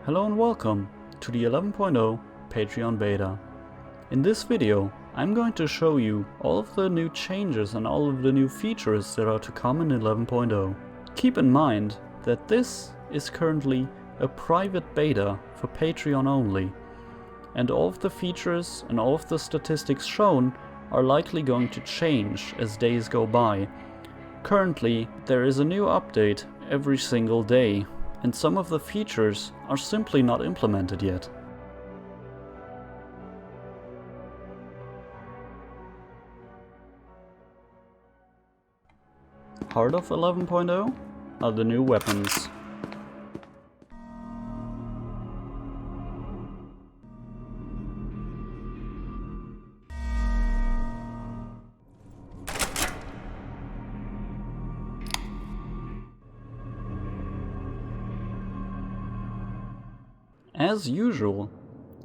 Hello and welcome to the 11.0 Patreon beta. In this video I'm going to show you all of the new changes and all of the new features that are to come in 11.0. Keep in mind that this is currently a private beta for Patreon only, and all of the features and all of the statistics shown are likely going to change as days go by. Currently there is a new update every single day, and some of the features are simply not implemented yet. Part of 11.0 are the new weapons. As usual,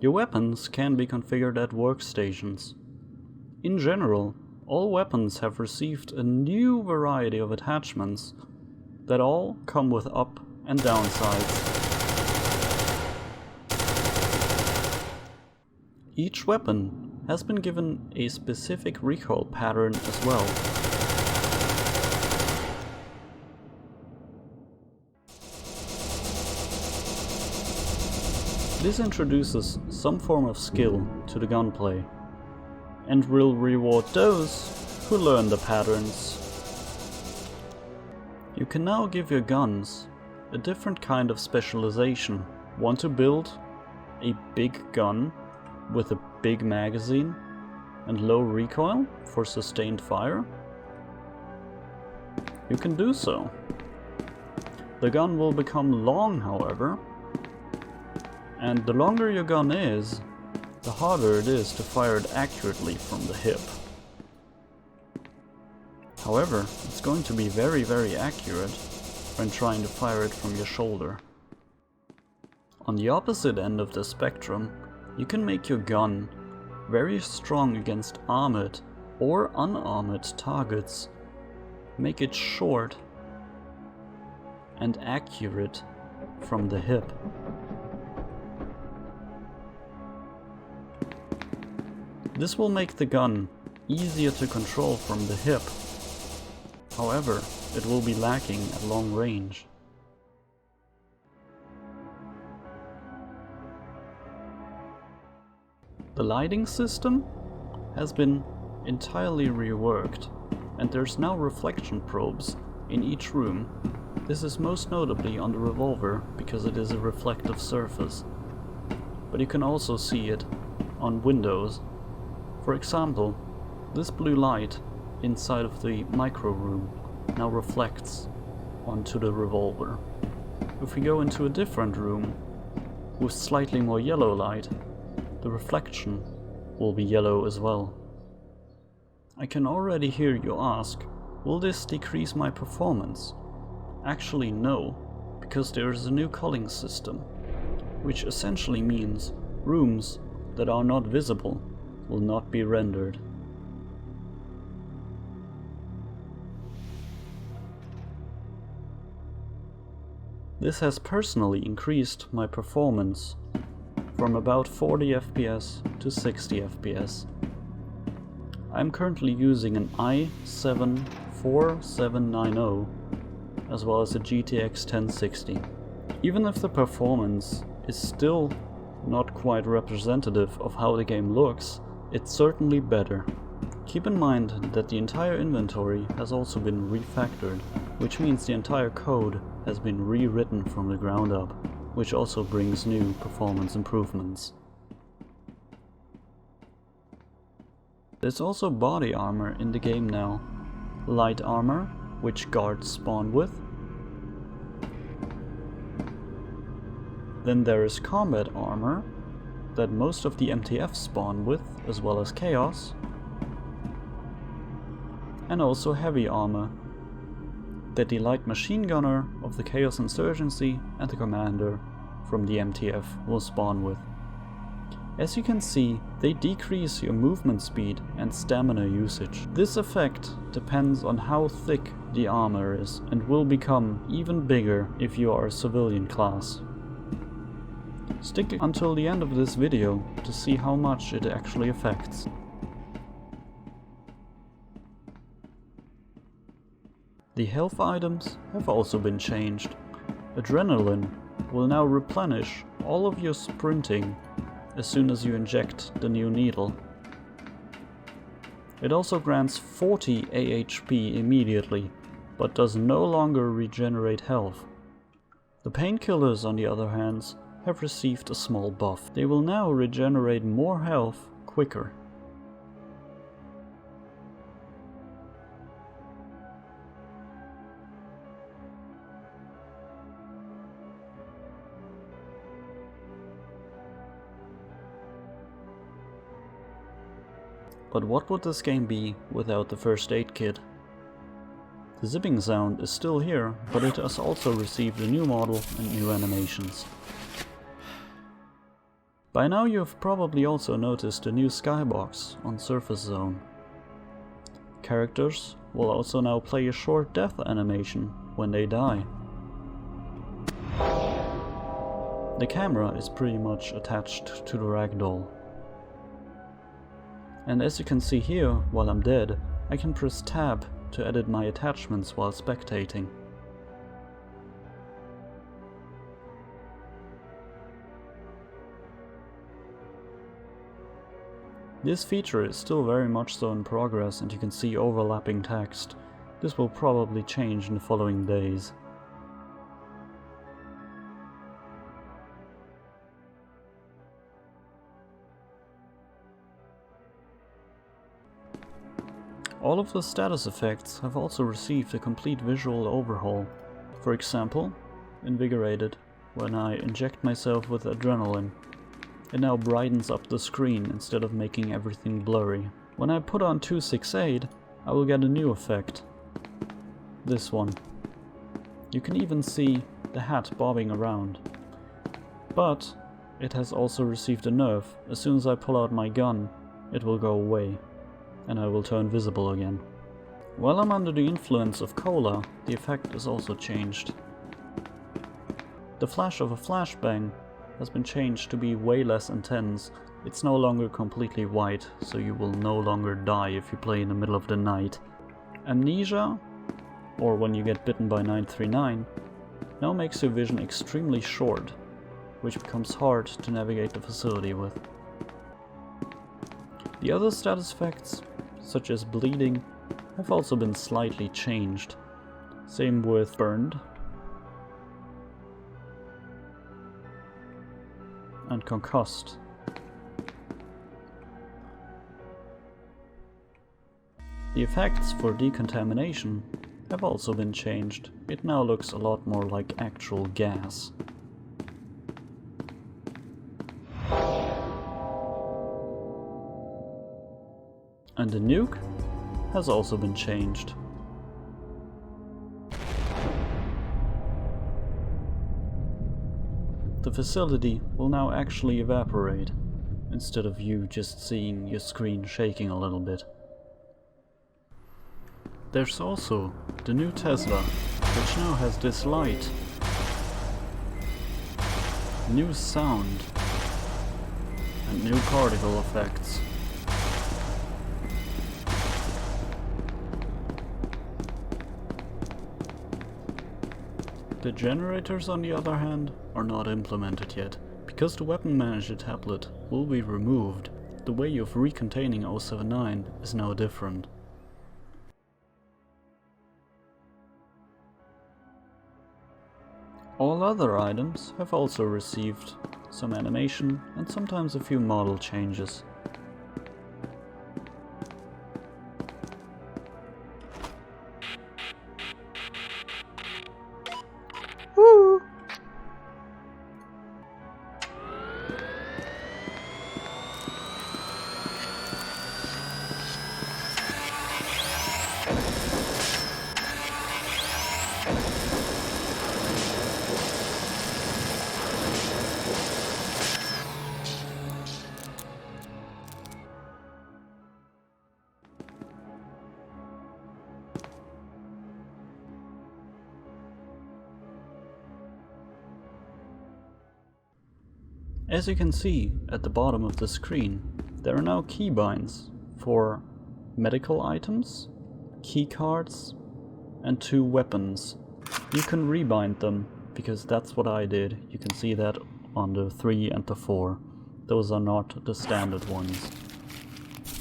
your weapons can be configured at workstations. In general, all weapons have received a new variety of attachments that all come with up and down sides. Each weapon has been given a specific recoil pattern as well. This introduces some form of skill to the gunplay, and will reward those who learn the patterns. You can now give your guns a different kind of specialization. Want to build a big gun with a big magazine and low recoil for sustained fire? You can do so. The gun will become long, however, and the longer your gun is, the harder it is to fire it accurately from the hip. However, it's going to be very accurate when trying to fire it from your shoulder. On the opposite end of the spectrum, you can make your gun very strong against armored or unarmored targets. Make it short and accurate from the hip. This will make the gun easier to control from the hip. However, it will be lacking at long range. The lighting system has been entirely reworked, and there's now reflection probes in each room. This is most notably on the revolver because it is a reflective surface, but you can also see it on windows. For example, this blue light inside of the micro room now reflects onto the revolver. If we go into a different room with slightly more yellow light, the reflection will be yellow as well. I can already hear you ask, will this decrease my performance? Actually no, because there is a new culling system, which essentially means rooms that are not visible will not be rendered. This has personally increased my performance from about 40 FPS to 60 FPS. I'm currently using an i7 4790 as well as a GTX 1060. Even if the performance is still not quite representative of how the game looks, it's certainly better. Keep in mind that the entire inventory has also been refactored, which means the entire code has been rewritten from the ground up, which also brings new performance improvements. There's also body armor in the game now. Light armor, which guards spawn with. Then there is combat armor, that most of the MTF spawn with, as well as Chaos, and also heavy armor, that the light machine gunner of the Chaos Insurgency and the commander from the MTF will spawn with. As you can see, they decrease your movement speed and stamina usage. This effect depends on how thick the armor is, and will become even bigger if you are a civilian class. Stick until the end of this video to see how much it actually affects. The health items have also been changed. Adrenaline will now replenish all of your sprinting as soon as you inject the new needle. It also grants 40 AHP immediately, but does no longer regenerate health. The painkillers, on the other hand, have received a small buff. They will now regenerate more health quicker. But what would this game be without the first aid kit? The zipping sound is still here, but it has also received a new model and new animations. By now you have probably also noticed a new skybox on Surface Zone. Characters will also now play a short death animation when they die. The camera is pretty much attached to the ragdoll. And as you can see here, while I'm dead, I can press tab to edit my attachments while spectating. This feature is still very much so in progress, and you can see overlapping text. This will probably change in the following days. All of the status effects have also received a complete visual overhaul. For example, Invigorated, when I inject myself with adrenaline. It now brightens up the screen instead of making everything blurry. When I put on 268, I will get a new effect. This one. You can even see the hat bobbing around. But it has also received a nerf. As soon as I pull out my gun, it will go away, and I will turn visible again. While I'm under the influence of cola, the effect is also changed. The flash of a flashbang has been changed to be way less intense. It's no longer completely white, so you will no longer die if you play in the middle of the night. Amnesia, or when you get bitten by 939, now makes your vision extremely short, which becomes hard to navigate the facility with. The other status effects, such as bleeding, have also been slightly changed. Same with burned and concussed. The effects for decontamination have also been changed. It now looks a lot more like actual gas. And the nuke has also been changed. The facility will now actually evaporate, instead of you just seeing your screen shaking a little bit. There's also the new Tesla, which now has this light, new sound, and new particle effects. The generators, on the other hand, are not implemented yet. Because the weapon manager tablet will be removed, the way of recontaining 079 is now different. All other items have also received some animation and sometimes a few model changes. Woo! As you can see at the bottom of the screen, there are now keybinds for medical items, keycards, and 2 weapons. You can rebind them, because that's what I did. You can see that on the 3 and the 4. Those are not the standard ones.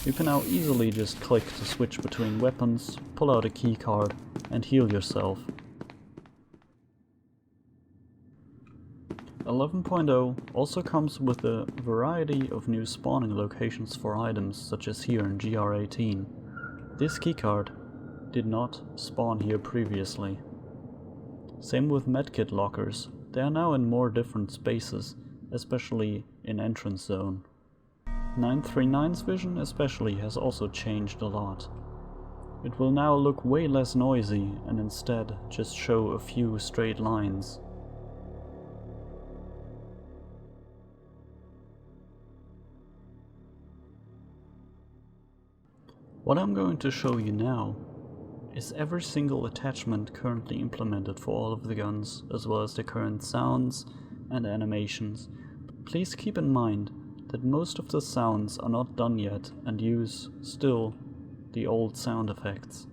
You can now easily just click to switch between weapons, pull out a keycard, and heal yourself. 11.0 also comes with a variety of new spawning locations for items, such as here in GR18. This keycard did not spawn here previously. Same with medkit lockers, they are now in more different spaces, especially in entrance zone. 939's vision especially has also changed a lot. It will now look way less noisy and instead just show a few straight lines. What I'm going to show you now is every single attachment currently implemented for all of the guns, as well as the current sounds and animations. Please keep in mind that most of the sounds are not done yet and use still the old sound effects.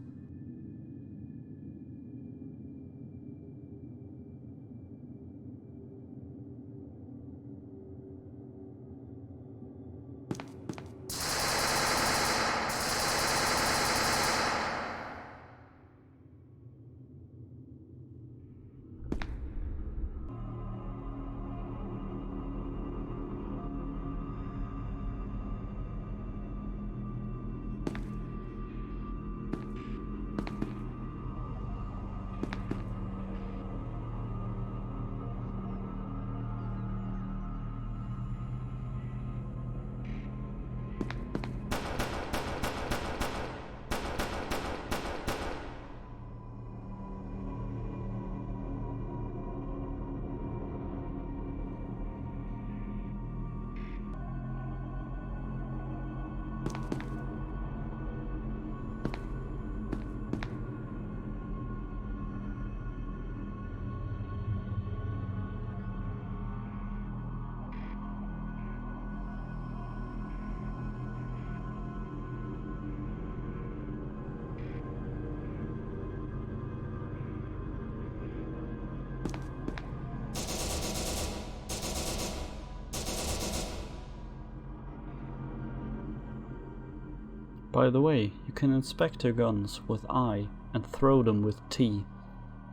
By the way, you can inspect your guns with I and throw them with T.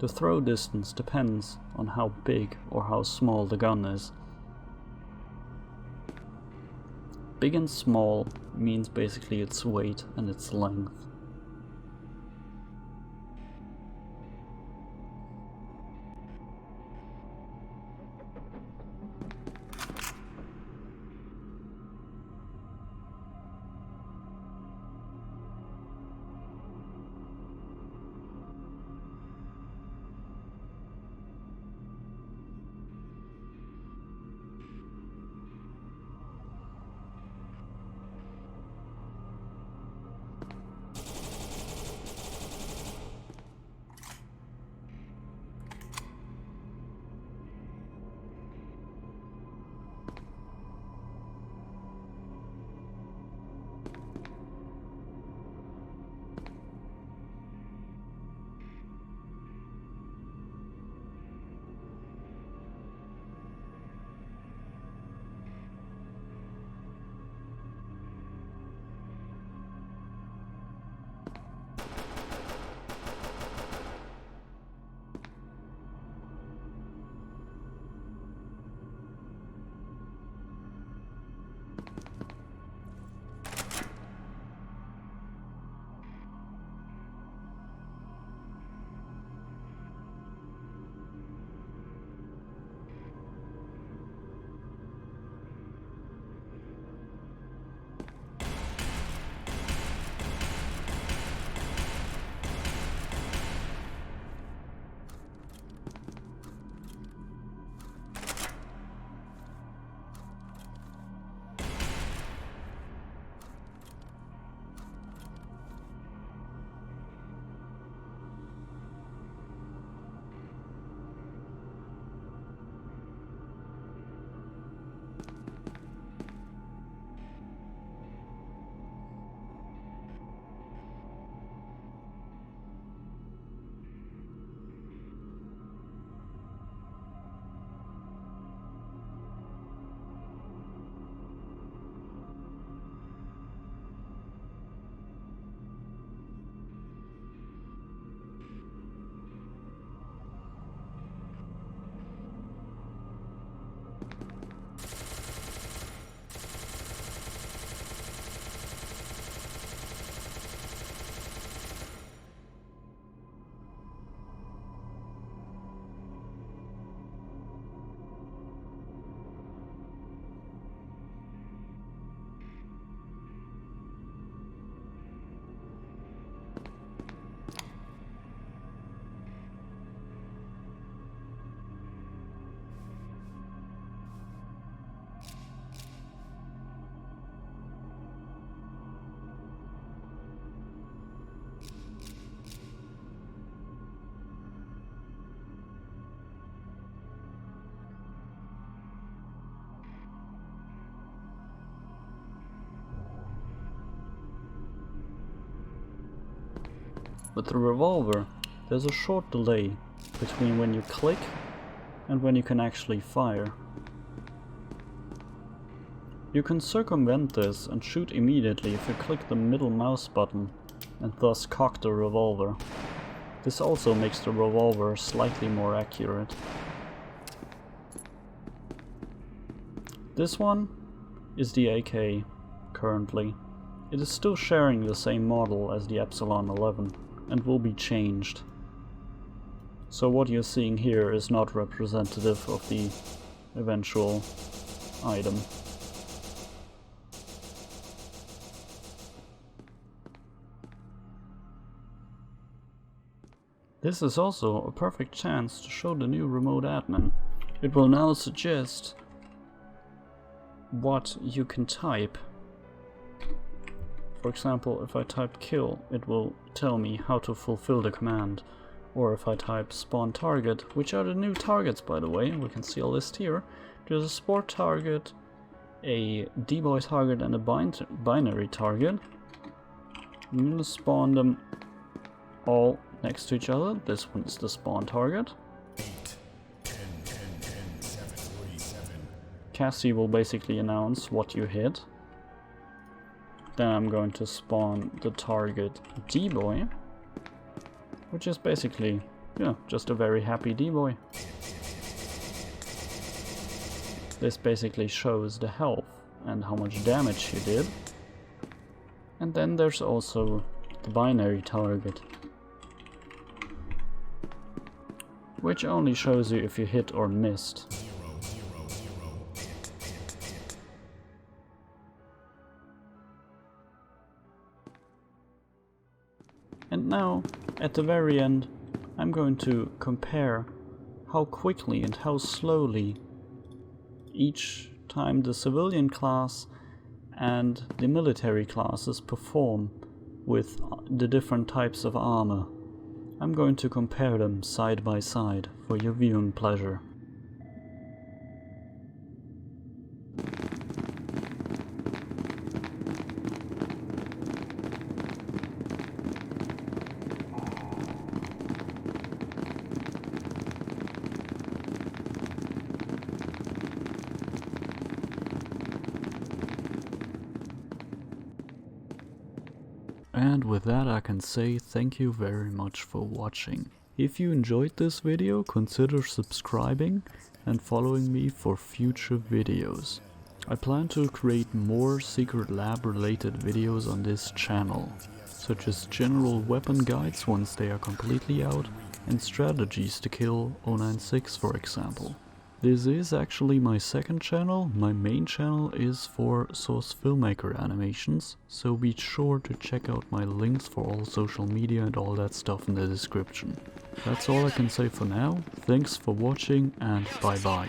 The throw distance depends on how big or how small the gun is. Big and small means basically its weight and its length. With the revolver, there's a short delay between when you click and when you can actually fire. You can circumvent this and shoot immediately if you click the middle mouse button and thus cock the revolver. This also makes the revolver slightly more accurate. This one is the AK currently. It is still sharing the same model as the Epsilon 11 and will be changed. So what you're seeing here is not representative of the eventual item. This is also a perfect chance to show the new remote admin. It will now suggest what you can type. For example, if I type kill, it will tell me how to fulfill the command. Or if I type spawn target, which are the new targets by the way, we can see a list here. There's a sport target, a D-boy target and a binary target. I'm gonna spawn them all next to each other. This one is the spawn target. 8, 10, 10, 10, 7, 3, 7. Cassie will basically announce what you hit. Then I'm going to spawn the target D-boy, which is basically, just a very happy D-boy. This basically shows the health and how much damage you did. And then there's also the binary target, which only shows you if you hit or missed. 0, 0, 0. And now, at the very end, I'm going to compare how quickly and how slowly each time the civilian class and the military classes perform with the different types of armor. I'm going to compare them side by side for your viewing pleasure. And with that I can say thank you very much for watching. If you enjoyed this video, consider subscribing and following me for future videos. I plan to create more secret lab related videos on this channel, such as general weapon guides once they are completely out, and strategies to kill 096 for example. This is actually my second channel. My main channel is for source filmmaker animations, so be sure to check out my links for all social media and all that stuff in the description. That's all I can say for now. Thanks for watching and bye bye.